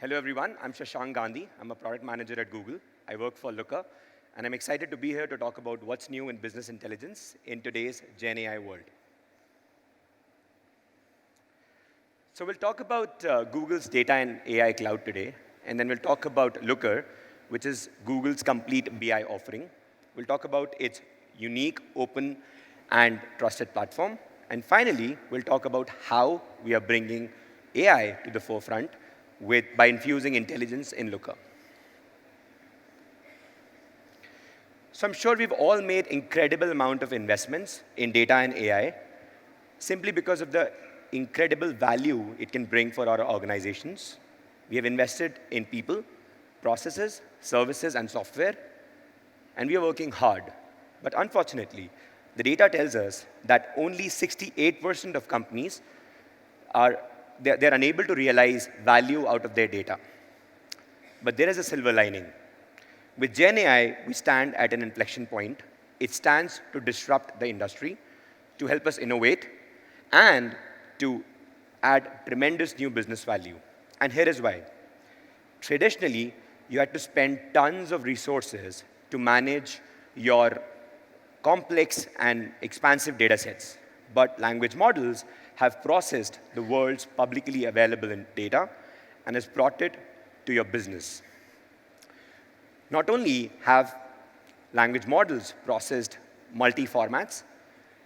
Hello, everyone. I'm Shashank Gandhi. I'm a product manager at Google. I work for Looker, and I'm excited to be here to talk about what's new in business intelligence in today's GenAI world. So we'll talk about Google's data and AI cloud today, and then we'll talk about Looker, which is Google's complete BI offering. We'll talk about its unique, open, and trusted platform. And finally, we'll talk about how we are bringing AI to the forefront by infusing intelligence in Looker. So I'm sure we've all made incredible amount of investments in data and AI simply because of the incredible value it can bring for our organizations. We have invested in people, processes, services, and software, and we are working hard. But unfortunately, the data tells us that only 68% of companies they're unable to realize value out of their data. But there is a silver lining. With GenAI, we stand at an inflection point. It stands to disrupt the industry, to help us innovate, and to add tremendous new business value. And here is why. Traditionally, you had to spend tons of resources to manage your complex and expansive data sets. But language models have processed the world's publicly available data and has brought it to your business. Not only have language models processed multi-formats,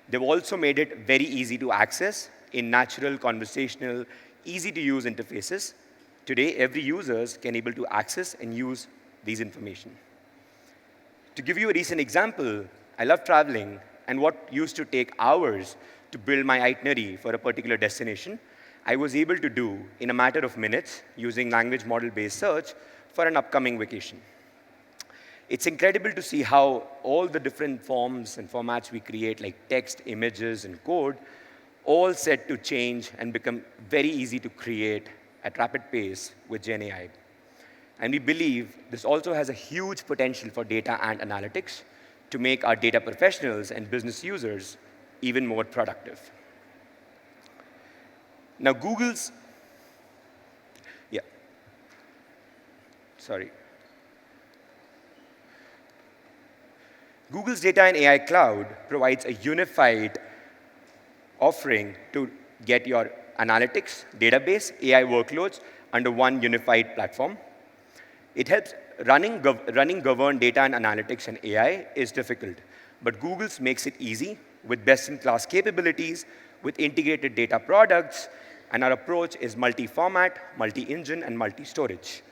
they've also made it very easy to access in natural, conversational, easy-to-use interfaces. Today, every user can able to access and use these information. To give you a recent example, I love traveling, and what used to take hours to build my itinerary for a particular destination, I was able to do in a matter of minutes using language model-based search for an upcoming vacation. It's incredible to see how all the different forms and formats we create, like text, images, and code, all set to change and become very easy to create at rapid pace with GenAI. And we believe this also has a huge potential for data and analytics to make our data professionals and business users even more productive. Now, Google's data and AI cloud provides a unified offering to get your analytics, database, AI workloads under one unified platform. It helps running governed data and analytics and AI is difficult, but Google's makes it easy with best-in-class capabilities, with integrated data products, and our approach is multi-format, multi-engine, and multi-storage.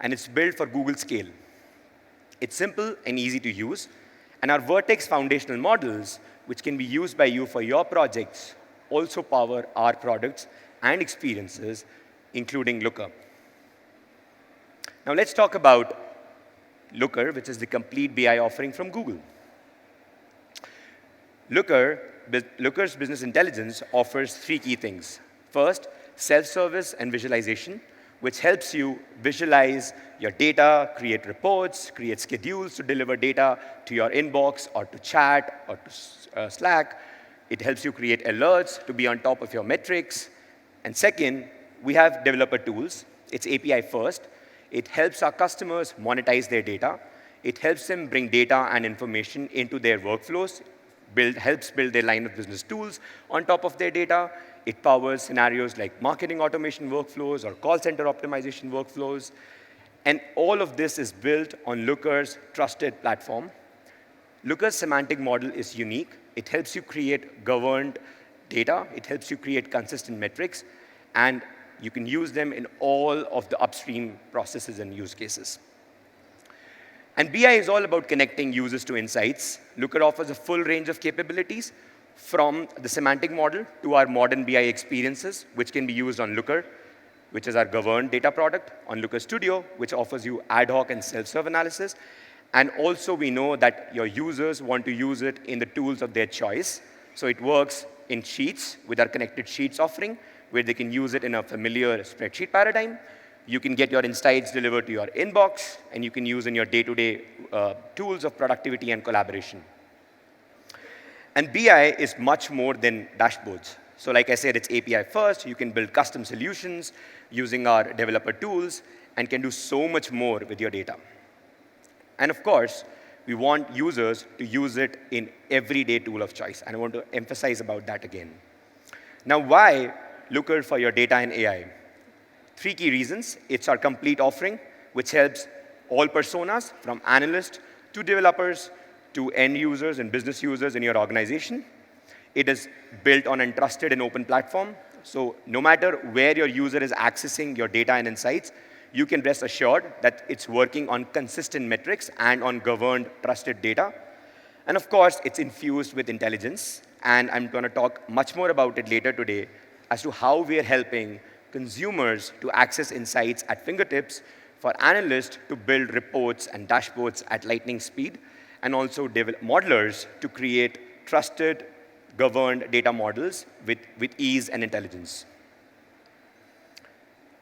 And it's built for Google scale. It's simple and easy to use, and our Vertex foundational models, which can be used by you for your projects, also power our products and experiences, including Looker. Now let's talk about Looker, which is the complete BI offering from Google. Looker's business intelligence offers three key things. First, self-service and visualization, which helps you visualize your data, create reports, create schedules to deliver data to your inbox or to chat or to Slack. It helps you create alerts to be on top of your metrics. And second, we have developer tools. It's API first. It helps our customers monetize their data. It helps them bring data and information into their workflows, helps build their line of business tools on top of their data. It powers scenarios like marketing automation workflows or call center optimization workflows. And all of this is built on Looker's trusted platform. Looker's semantic model is unique. It helps you create governed data. It helps you create consistent metrics. And you can use them in all of the upstream processes and use cases. And BI is all about connecting users to insights. Looker offers a full range of capabilities from the semantic model to our modern BI experiences, which can be used on Looker, which is our governed data product, on Looker Studio, which offers you ad hoc and self-serve analysis. And also, we know that your users want to use it in the tools of their choice. So it works in Sheets with our connected Sheets offering, where they can use it in a familiar spreadsheet paradigm. You can get your insights delivered to your inbox, and you can use in your day-to-day tools of productivity and collaboration. And BI is much more than dashboards. So like I said, it's API first. You can build custom solutions using our developer tools. and can do so much more with your data. And of course, we want users to use it in everyday tool of choice. And I want to emphasize about that again. Now, why Looker for your data and AI? Three key reasons. It's our complete offering, which helps all personas, from analysts to developers to end users and business users in your organization. It is built on a trusted and open platform. So no matter where your user is accessing your data and insights, you can rest assured that it's working on consistent metrics and on governed, trusted data. And of course, it's infused with intelligence. And I'm going to talk much more about it later today as to how we are helping consumers to access insights at fingertips, for analysts to build reports and dashboards at lightning speed, and also modelers to create trusted, governed data models with ease and intelligence.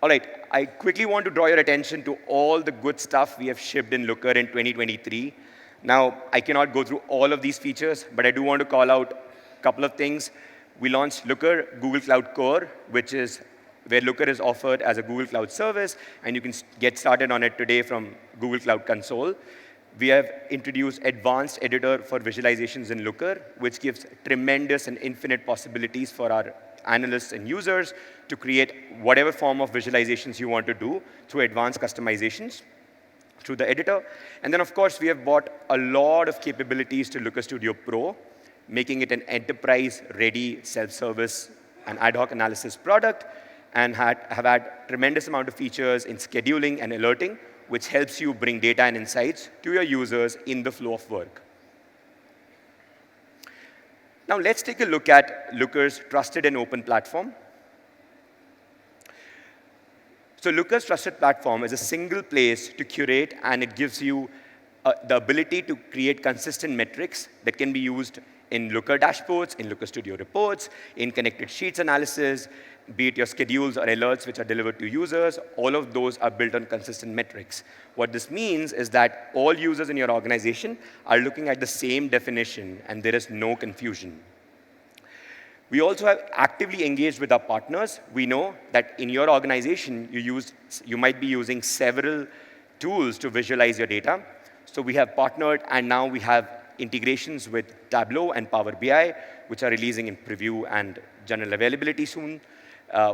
All right, I quickly want to draw your attention to all the good stuff we have shipped in Looker in 2023. Now, I cannot go through all of these features, but I do want to call out a couple of things. We launched Looker Google Cloud Core, which is where Looker is offered as a Google Cloud service, and you can get started on it today from Google Cloud Console. We have introduced advanced editor for visualizations in Looker, which gives tremendous and infinite possibilities for our analysts and users to create whatever form of visualizations you want to do through advanced customizations through the editor. And then, of course, we have brought a lot of capabilities to Looker Studio Pro, making it an enterprise-ready self-service and ad hoc analysis product, and have had tremendous amount of features in scheduling and alerting, which helps you bring data and insights to your users in the flow of work. Now, let's take a look at Looker's trusted and open platform. So Looker's trusted platform is a single place to curate, and it gives you the ability to create consistent metrics that can be used in Looker dashboards, in Looker Studio reports, in connected sheets analysis, be it your schedules or alerts which are delivered to users. All of those are built on consistent metrics. What this means is that all users in your organization are looking at the same definition, and there is no confusion. We also have actively engaged with our partners. We know that in your organization, you might be using several tools to visualize your data. So we have partnered, and now we have integrations with Tableau and Power BI, which are releasing in preview and general availability soon.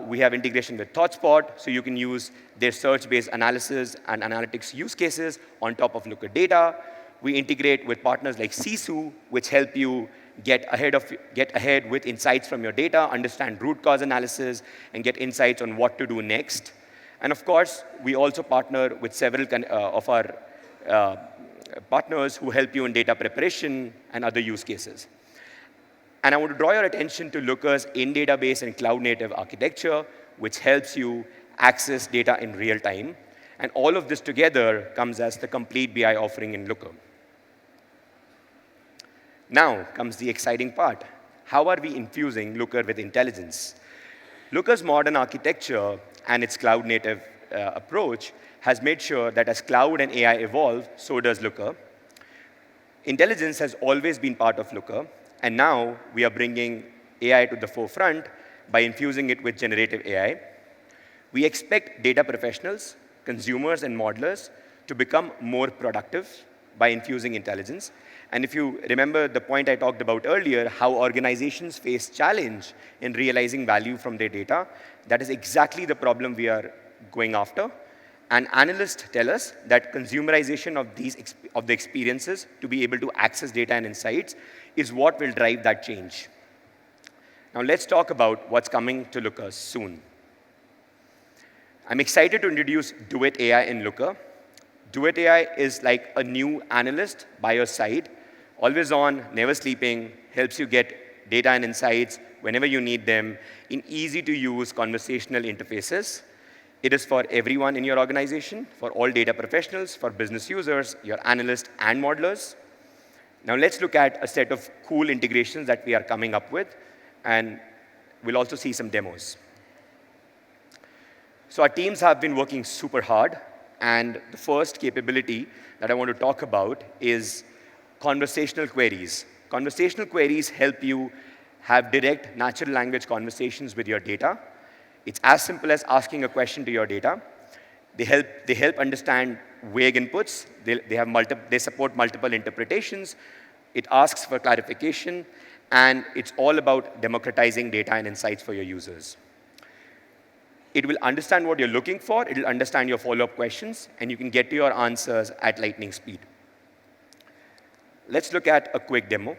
We have integration with ThoughtSpot, so you can use their search-based analysis and analytics use cases on top of Looker data. We integrate with partners like Sisu, which help you get ahead with insights from your data, understand root cause analysis, and get insights on what to do next. And of course, we also partner with several of our partners who help you in data preparation and other use cases. And I want to draw your attention to Looker's in-database and cloud-native architecture, which helps you access data in real time. And all of this together comes as the complete BI offering in Looker. Now comes the exciting part. How are we infusing Looker with intelligence? Looker's modern architecture and its cloud-native approach has made sure that as cloud and AI evolve, so does Looker. Intelligence has always been part of Looker, and now we are bringing AI to the forefront by infusing it with generative AI. We expect data professionals, consumers, and modelers to become more productive by infusing intelligence. And if you remember the point I talked about earlier, how organizations face challenge in realizing value from their data, that is exactly the problem we are going after. And analysts tell us that consumerization of the experiences to be able to access data and insights is what will drive that change. Now let's talk about what's coming to Looker soon. I'm excited to introduce Duet AI in Looker. Duet AI is like a new analyst by your side, always on, never sleeping, helps you get data and insights whenever you need them in easy-to-use conversational interfaces. It is for everyone in your organization, for all data professionals, for business users, your analysts, and modelers. Now let's look at a set of cool integrations that we are coming up with, and we'll also see some demos. So our teams have been working super hard, and the first capability that I want to talk about is conversational queries. Conversational queries help you have direct natural language conversations with your data. It's as simple as asking a question to your data. They help understand vague inputs. They support multiple interpretations. It asks for clarification, and it's all about democratizing data and insights for your users. It will understand what you're looking for. It will understand your follow-up questions, and you can get to your answers at lightning speed. Let's look at a quick demo.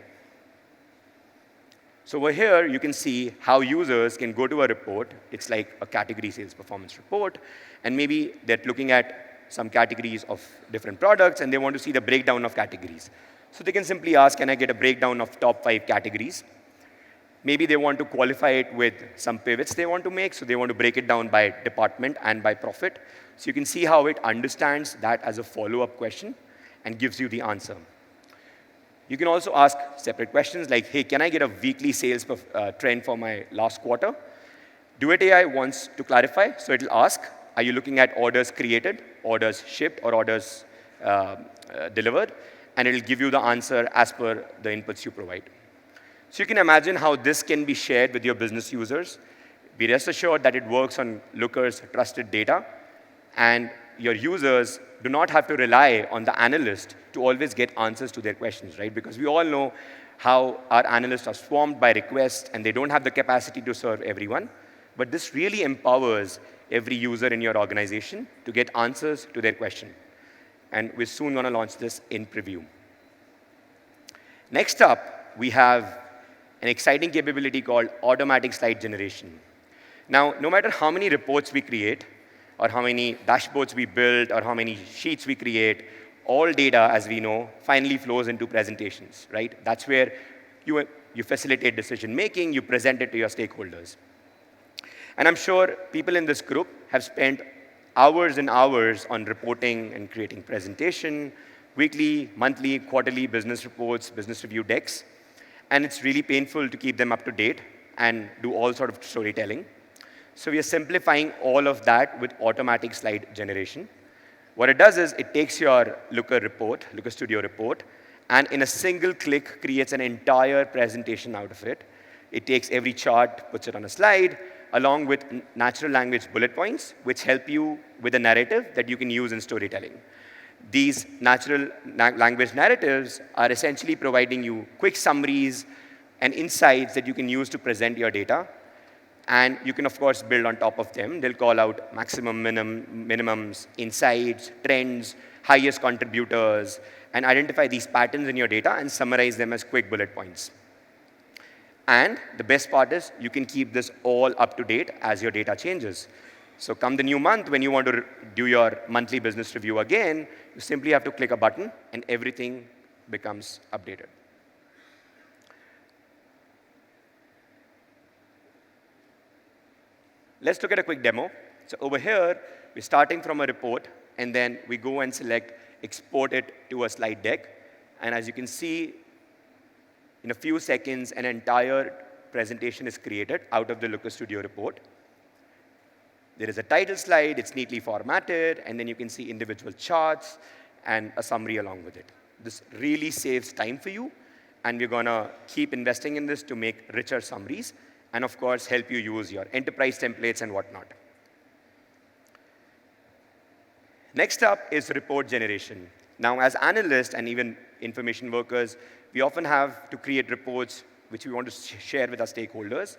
So over here, you can see how users can go to a report. It's like a category sales performance report. And maybe they're looking at some categories of different products, and they want to see the breakdown of categories. So they can simply ask, can I get a breakdown of top 5 categories? Maybe they want to qualify it with some pivots they want to make. So they want to break it down by department and by profit. So you can see how it understands that as a follow-up question and gives you the answer. You can also ask separate questions like, hey, can I get a weekly sales trend for my last quarter? Duet AI wants to clarify, so it'll ask, are you looking at orders created, orders shipped, or orders delivered? And it'll give you the answer as per the inputs you provide. So you can imagine how this can be shared with your business users. Be rest assured that it works on Looker's trusted data, and your users do not have to rely on the analyst to always get answers to their questions, right? Because we all know how our analysts are swarmed by requests, and they don't have the capacity to serve everyone. But this really empowers every user in your organization to get answers to their question. And we're soon going to launch this in preview. Next up, we have an exciting capability called automatic slide generation. Now, no matter how many reports we create, or how many dashboards we build, or how many sheets we create, all data, as we know, finally flows into presentations, right? That's where you facilitate decision-making, you present it to your stakeholders. And I'm sure people in this group have spent hours and hours on reporting and creating presentation, weekly, monthly, quarterly business reports, business review decks. And it's really painful to keep them up to date and do all sort of storytelling. So we are simplifying all of that with automatic slide generation. What it does is it takes your Looker Studio report, and in a single click creates an entire presentation out of it. It takes every chart, puts it on a slide, along with natural language bullet points, which help you with a narrative that you can use in storytelling. These natural language narratives are essentially providing you quick summaries and insights that you can use to present your data. And you can, of course, build on top of them. They'll call out maximum, minimums, insights, trends, highest contributors, and identify these patterns in your data and summarize them as quick bullet points. And the best part is you can keep this all up to date as your data changes. So come the new month, when you want to do your monthly business review again, you simply have to click a button, and everything becomes updated. Let's look at a quick demo. So over here, we're starting from a report, and then we go and select export it to a slide deck. And as you can see, in a few seconds, an entire presentation is created out of the Looker Studio report. There is a title slide, it's neatly formatted, and then you can see individual charts and a summary along with it. This really saves time for you, and we're going to keep investing in this to make richer summaries, and of course, help you use your enterprise templates and whatnot. Next up is report generation. Now, as analysts and even information workers, we often have to create reports which we want to share with our stakeholders.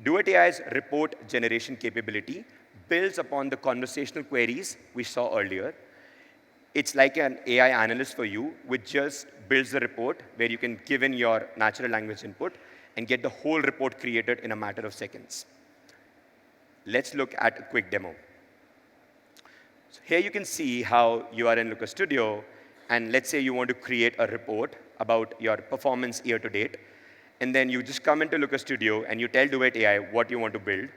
Duet AI's report generation capability builds upon the conversational queries we saw earlier. It's like an AI analyst for you, which just builds the report where you can give in your natural language input and get the whole report created in a matter of seconds. Let's look at a quick demo. So here you can see how you are in Looker Studio, and let's say you want to create a report about your performance year to date. And then you just come into Looker Studio and you tell Duet AI what you want to build.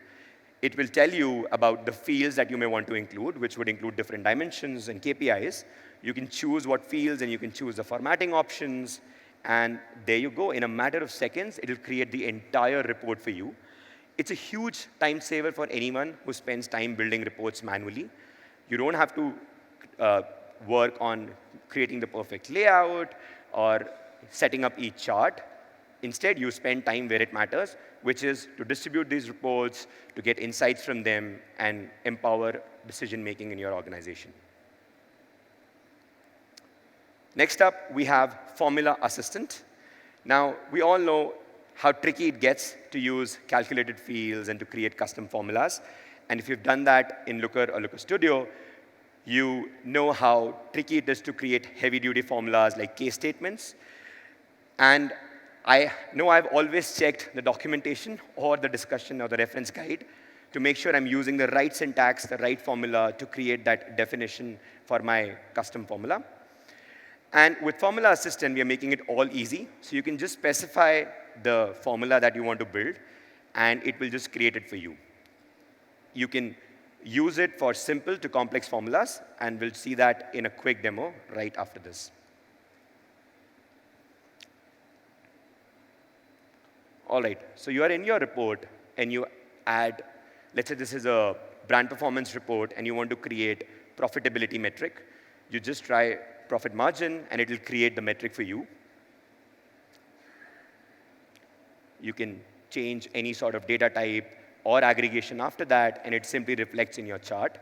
It will tell you about the fields that you may want to include, which would include different dimensions and KPIs. You can choose what fields, and you can choose the formatting options. And there you go. In a matter of seconds, it will create the entire report for you. It's a huge time saver for anyone who spends time building reports manually. You don't have to work on creating the perfect layout or setting up each chart. Instead, you spend time where it matters, which is to distribute these reports, to get insights from them, and empower decision-making in your organization. Next up, we have Formula Assistant. Now, we all know how tricky it gets to use calculated fields and to create custom formulas. And if you've done that in Looker or Looker Studio, you know how tricky it is to create heavy-duty formulas like case statements. And I know I've always checked the documentation or the discussion or the reference guide to make sure I'm using the right syntax, the right formula to create that definition for my custom formula. And with Formula Assistant, we are making it all easy. So you can just specify the formula that you want to build, and it will just create it for you. You can use it for simple to complex formulas, and we'll see that in a quick demo right after this. All right, so you are in your report, and you add, let's say this is a brand performance report, and you want to create profitability metric. You just try profit margin, and it will create the metric for you. You can change any sort of data type or aggregation after that, and it simply reflects in your chart.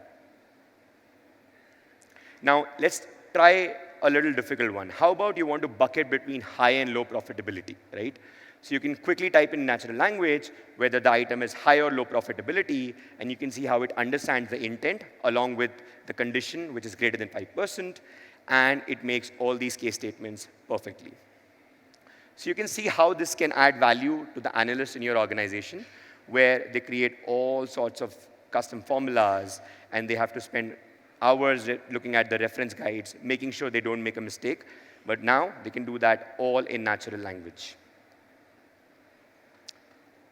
Now, let's try a little difficult one. How about you want to bucket between high and low profitability, right? So you can quickly type in natural language whether the item is high or low profitability, and you can see how it understands the intent along with the condition, which is greater than 5%, and it makes all these case statements perfectly. So you can see how this can add value to the analysts in your organization, where they create all sorts of custom formulas, and they have to spend hours looking at the reference guides, making sure they don't make a mistake. But now they can do that all in natural language.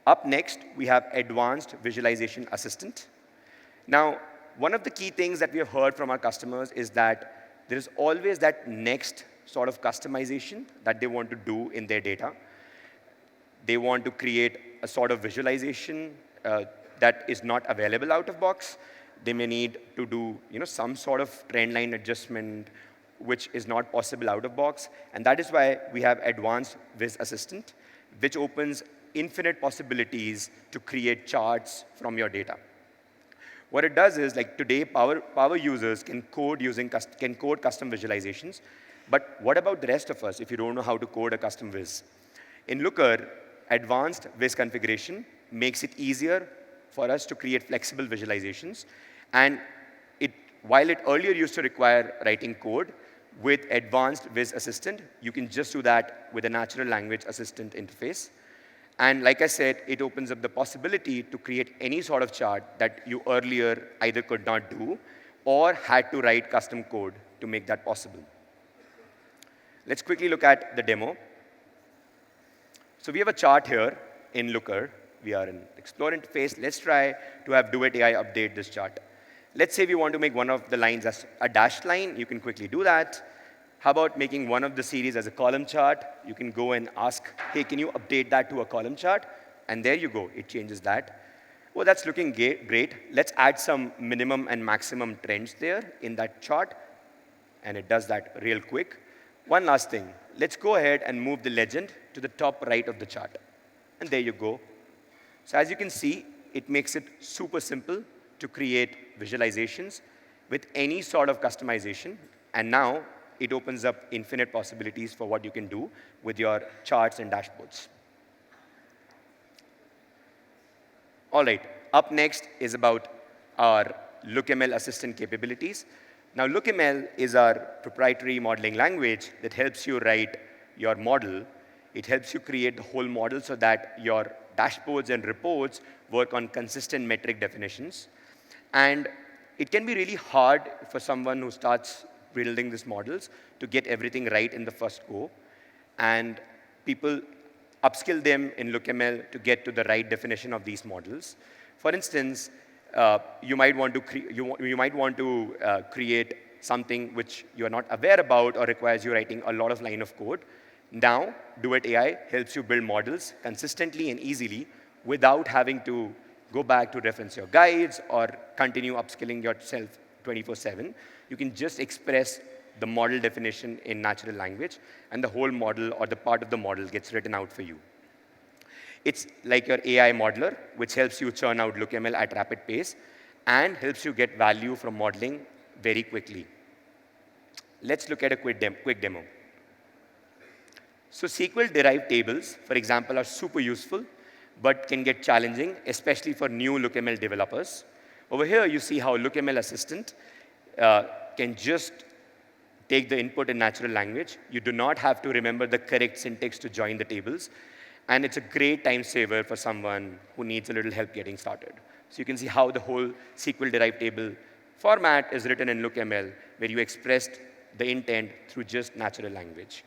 Up next, we have Advanced Visualization Assistant. Now, one of the key things that we have heard from our customers is that there is always that next sort of customization that they want to do in their data. They want to create a sort of visualization that is not available out of box. They may need to do some sort of trend line adjustment, which is not possible out of box. And that is why we have Advanced Viz Assistant, which opens infinite possibilities to create charts from your data. What it does is, like today, power users can code custom visualizations. But what about the rest of us if you don't know how to code a custom viz? In Looker, Advanced Viz configuration makes it easier for us to create flexible visualizations. And while it earlier used to require writing code, with Advanced Viz Assistant, you can just do that with a natural language assistant interface. And like I said, it opens up the possibility to create any sort of chart that you earlier either could not do or had to write custom code to make that possible. Let's quickly look at the demo. So we have a chart here in Looker. We are in Explore interface. Let's try to have Do It AI update this chart. Let's say we want to make one of the lines as a dashed line. You can quickly do that. How about making one of the series as a column chart? You can go and ask, hey, can you update that to a column chart? And there you go. It changes that. Well, that's looking great. Let's add some minimum and maximum trends there in that chart. And it does that real quick. One last thing. Let's go ahead and move the legend to the top right of the chart. And there you go. So as you can see, it makes it super simple to create visualizations with any sort of customization. And now it opens up infinite possibilities for what you can do with your charts and dashboards. All right, up next is about our LookML assistant capabilities. Now, LookML is our proprietary modeling language that helps you write your model. It helps you create the whole model so that your dashboards and reports work on consistent metric definitions. And it can be really hard for someone who starts building these models to get everything right in the first go. And people upskill them in LookML to get to the right definition of these models. For instance, you might want to create something which you are not aware about or requires you writing a lot of line of code. Now, Do It AI helps you build models consistently and easily without having to go back to reference your guides or continue upskilling yourself 24/7. You can just express the model definition in natural language, and the whole model or the part of the model gets written out for you. It's like your AI modeler, which helps you churn out LookML at rapid pace and helps you get value from modeling very quickly. Let's look at a quick demo. So SQL-derived tables, for example, are super useful, but can get challenging, especially for new LookML developers. Over here, you see how LookML Assistant can just take the input in natural language. You do not have to remember the correct syntax to join the tables. And it's a great time saver for someone who needs a little help getting started. So you can see how the whole SQL-derived table format is written in LookML, where you expressed the intent through just natural language.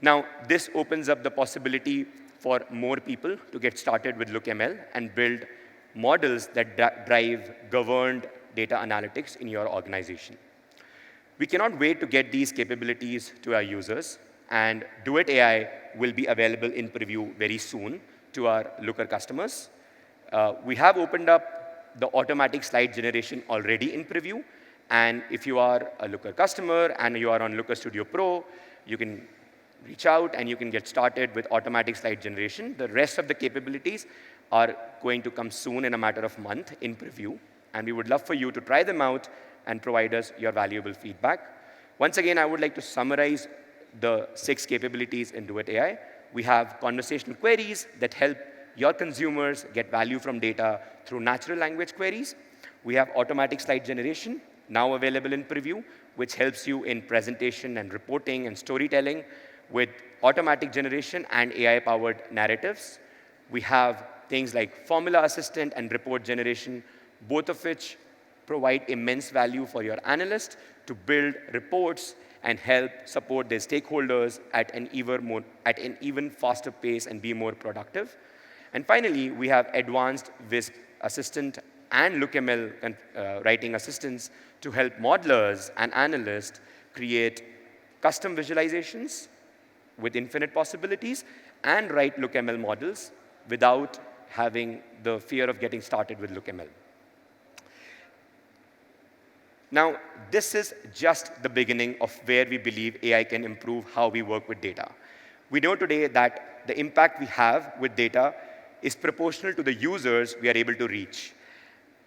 Now, this opens up the possibility for more people to get started with LookML and build models that drive governed data analytics in your organization. We cannot wait to get these capabilities to our users, and Duet AI will be available in preview very soon to our Looker customers. We have opened up the automatic slide generation already in preview, and if you are a Looker customer and you are on Looker Studio Pro, you can reach out and you can get started with automatic slide generation. The rest of the capabilities are going to come soon in a matter of month in preview, and we would love for you to try them out and provide us your valuable feedback. Once again, I would like to summarize the 6 capabilities in Duet AI. We have conversational queries that help your consumers get value from data through natural language queries. We have automatic slide generation, now available in preview, which helps you in presentation and reporting and storytelling with automatic generation and AI-powered narratives. We have things like formula assistant and report generation, both of which provide immense value for your analyst to build reports and help support their stakeholders at an even faster pace and be more productive. And finally, we have advanced Whisk assistant and LookML writing assistants to help modelers and analysts create custom visualizations with infinite possibilities and write LookML models without having the fear of getting started with LookML. Now, this is just the beginning of where we believe AI can improve how we work with data. We know today that the impact we have with data is proportional to the users we are able to reach.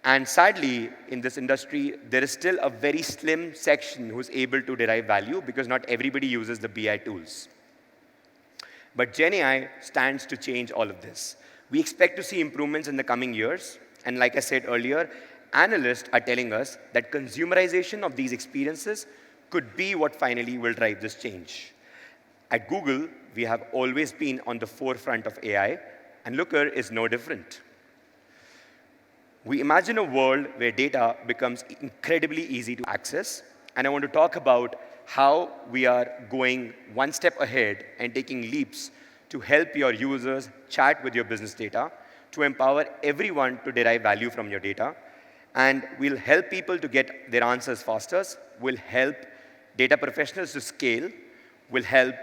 And sadly, in this industry, there is still a very slim section who's able to derive value because not everybody uses the BI tools. But GenAI stands to change all of this. We expect to see improvements in the coming years. And like I said earlier, analysts are telling us that consumerization of these experiences could be what finally will drive this change. At Google, we have always been on the forefront of AI, and Looker is no different. We imagine a world where data becomes incredibly easy to access, and I want to talk about how we are going one step ahead and taking leaps to help your users chat with your business data, to empower everyone to derive value from your data, and we'll help people to get their answers faster, we'll help data professionals to scale, we'll help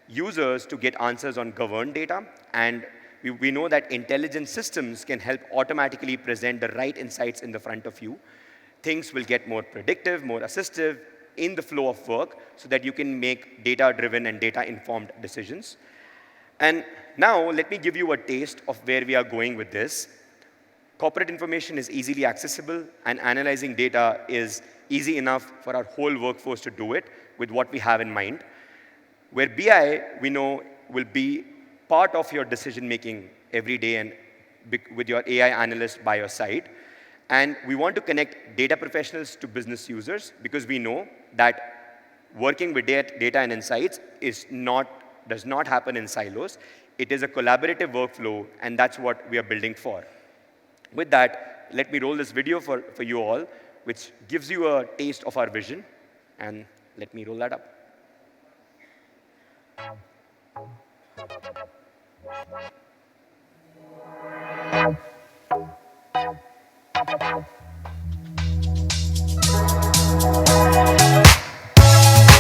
users to get answers on governed data, and we know that intelligent systems can help automatically present the right insights in the front of you. Things will get more predictive, more assistive in the flow of work so that you can make data-driven and data-informed decisions. And now, let me give you a taste of where we are going with this. Corporate information is easily accessible, and analyzing data is easy enough for our whole workforce to do it with what we have in mind. Where BI, we know, will be part of your decision-making every day and with your AI analyst by your side. And we want to connect data professionals to business users because we know that working with data and insights does not happen in silos. It is a collaborative workflow, and that's what we are building for. With that, let me roll this video for you all, which gives you a taste of our vision. And let me roll that up.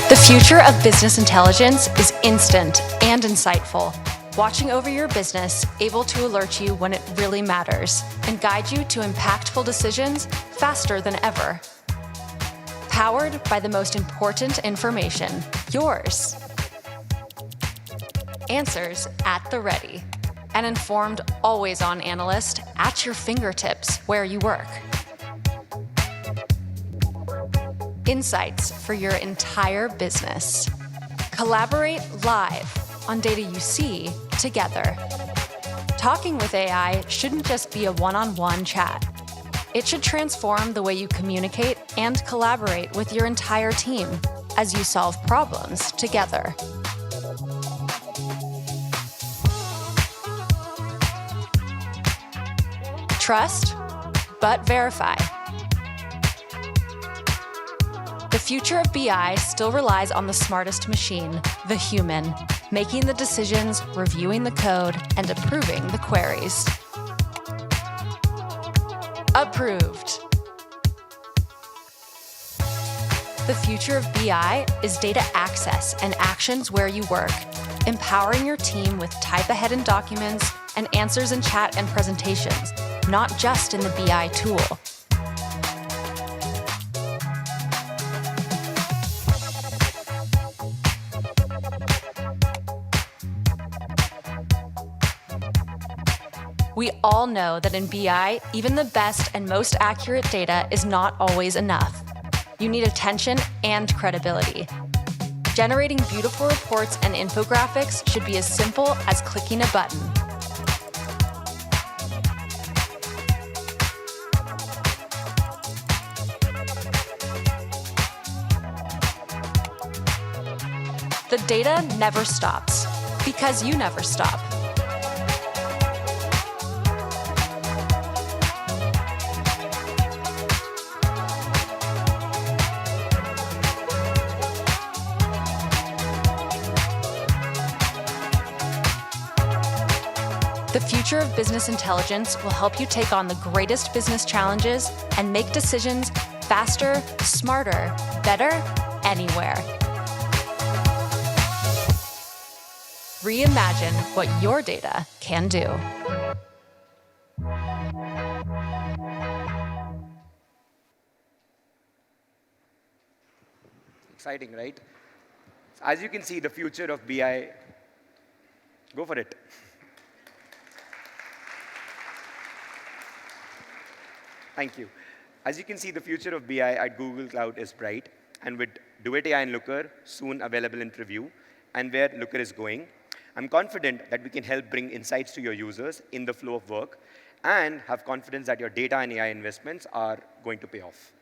The future of business intelligence is instant and insightful. Watching over your business, able to alert you when it really matters and guide you to impactful decisions faster than ever. Powered by the most important information, yours. Answers at the ready. An informed, always-on analyst at your fingertips where you work. Insights for your entire business. Collaborate live on data you see together. Talking with AI shouldn't just be a one-on-one chat. It should transform the way you communicate and collaborate with your entire team as you solve problems together. Trust, but verify. The future of BI still relies on the smartest machine, the human, making the decisions, reviewing the code, and approving the queries. Approved. The future of BI is data access and actions where you work, empowering your team with type-ahead in documents and answers in chat and presentations, not just in the BI tool. We all know that in BI, even the best and most accurate data is not always enough. You need attention and credibility. Generating beautiful reports and infographics should be as simple as clicking a button. The data never stops, because you never stop. The future of business intelligence will help you take on the greatest business challenges and make decisions faster, smarter, better, anywhere. Reimagine what your data can do. Exciting, right? As you can see, the future of BI, go for it. Thank you. As you can see, the future of BI at Google Cloud is bright, and with Duet AI and Looker soon available in preview, and where Looker is going, I'm confident that we can help bring insights to your users in the flow of work, and have confidence that your data and AI investments are going to pay off.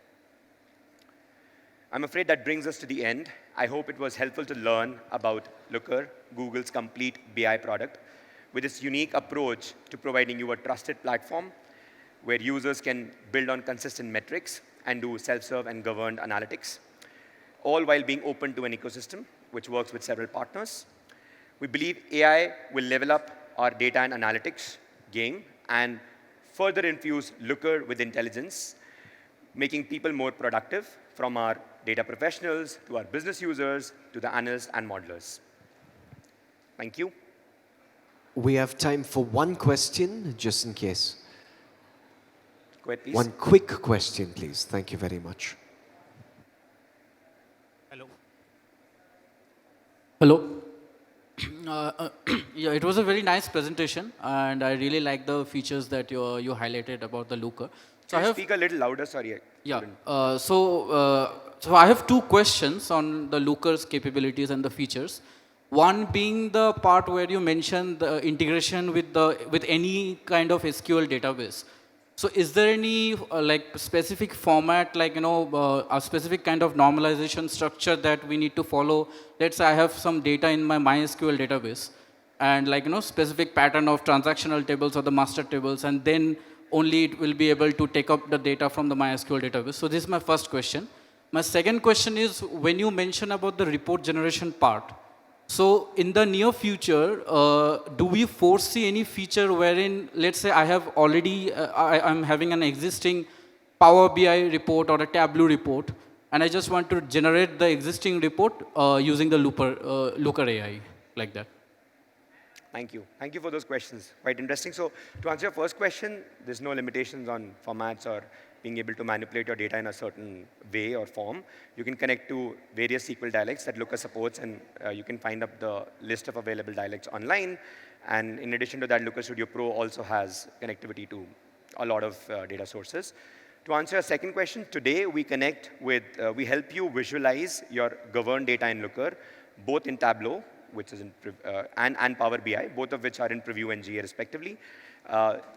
I'm afraid that brings us to the end. I hope it was helpful to learn about Looker, Google's complete BI product, with its unique approach to providing you a trusted platform where users can build on consistent metrics and do self-serve and governed analytics, all while being open to an ecosystem which works with several partners. We believe AI will level up our data and analytics game and further infuse Looker with intelligence, making people more productive, from our data professionals to our business users to the analysts and modelers. Thank you. We have time for one question, just in case. Go ahead, please. One quick question, please. Thank you very much. Hello. Hello. Yeah, it was a very nice presentation, and I really like the features that you highlighted about the Looker. So Can you speak a little louder? Sorry. Yeah. So I have two questions on the Looker's capabilities and the features. One being the part where you mentioned the integration with any kind of SQL database. So is there any like specific format, like a specific kind of normalization structure that we need to follow? Let's say I have some data in my MySQL database, and specific pattern of transactional tables or the master tables, and then only it will be able to take up the data from the MySQL database. So this is my first question. My second question is, when you mention about the report generation part, so in the near future, do we foresee any feature wherein, let's say I have already, I'm having an existing Power BI report or a Tableau report, and I just want to generate the existing report using the Looker AI, like that? Thank you. Thank you for those questions. Quite interesting. So to answer your first question, there's no limitations on formats or being able to manipulate your data in a certain way or form, you can connect to various SQL dialects that Looker supports, and you can find up the list of available dialects online. And in addition to that, Looker Studio Pro also has connectivity to a lot of data sources. To answer your second question, today we connect with, we help you visualize your governed data in Looker, both in Tableau, which is in, and Power BI, both of which are in Preview and GA respectively.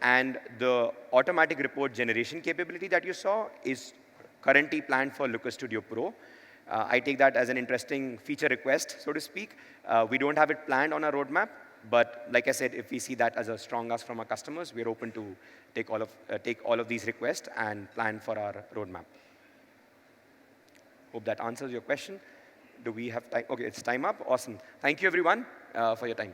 And the automatic report generation capability that you saw is currently planned for Looker Studio Pro. I take that as an interesting feature request, so to speak. We don't have it planned on our roadmap, but like I said, if we see that as a strong ask from our customers, we're open to take all of these requests and plan for our roadmap. Hope that answers your question. Do we have time? OK, it's time up. Awesome. Thank you, everyone, for your time.